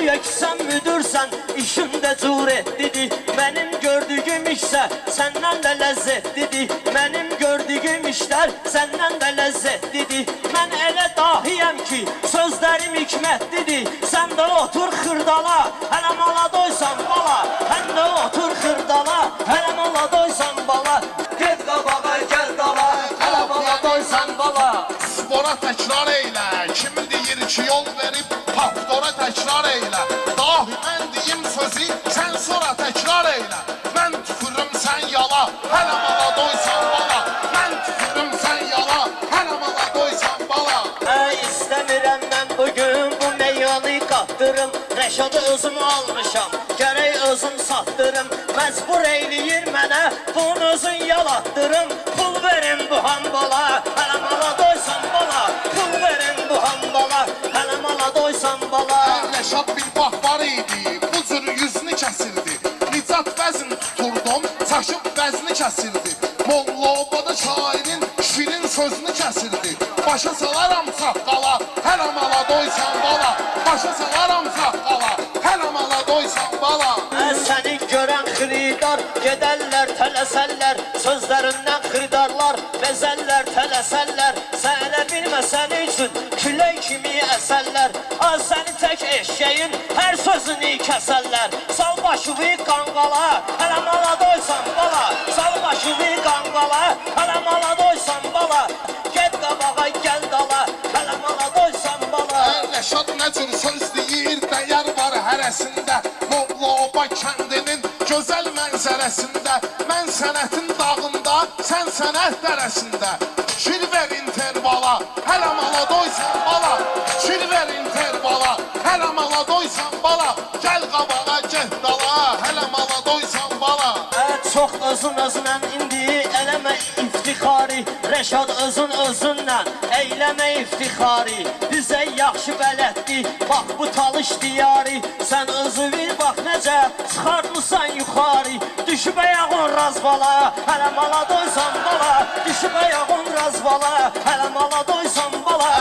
Güya ki sen müdürsen işimde cüretlidir. Benim gördüğüm işse senden de lezzetlidir. Benim gördüğüm işler senden de lezzetlidir. Ben elə dahiyəm ki sözlerim hikmetlidir. Sen de otur xırdala, hele mala doysan bala. Sen de otur xırdala, hele mala doysan bala. Get qabağa gel dala, hele mala doysan bala. Spora təkrar eylə, kim deyir ki yol verib Haftora təkrar eylə, dahi mən deyim sözü sən sonra təkrar eylə. Mən tüfürüm sən yala, hələ mala doysan bala. Mən tüfürüm sən yala, hələ mala doysan bala. İstəmirəm mən bugün bu meyyanı qatdırım. Rəşadı özüm almışam, gərək özüm satdırım. Məcbur eyləyir mənə, bunu özün yalatdırım. Pul verin bu hambala, hələ mala doysan bala. Pul verin bu hambala, hələ mala doysan bala. Rəşad bir bax var idi, bu cür yüzünü kəsirdi. Nicat vəzn tuturdum, çaşıb vəzni kəsirdi. Molla obada şairin şirin sözünü kəsirdi. Başa salaram saqqala, hələ mala doysan bala. Başa salaram saqqala, hələ mala doysan bala. Səni görən xridar gedərlər tələsərlər. Sözlərindən xridarlar bezərlər tələsərlər. Sənə bilməsən üçün külək kimi əsərlər. Az səni tək eşeğin hər sözünü kəsərlər. Sal başını qanqala, hələ mala doysan bala. Sal başını qanqala, hələ mala doysan bala. Get qabağa gəl dala, hələ mala doysan bala. Rəşad nə cür söz deyir, dəyər var hərəsində. Molla oba kəndinin gözəl mənzərəsində. Mən sənətin dağında, sən sənət dərəsində. Şir verin terbala, hələ mala doysan bala. Şir verin terbala, hələ mala doysan bala. Gəl qabağa get dala, hələ mala doysan bala. Çox özün özünlə indi eləmə iftixari. Rəşad özün özünlə eyləmə iftixari. Bizə yaxşı bələddir, bax bu talış diyarı. Sən özü bil bax necə çıxarmısan yuxarı. Düşüb ayağın razvala, hələ mala doysan bala. Düşüb ayağın razvala, hələ mala doysan bala.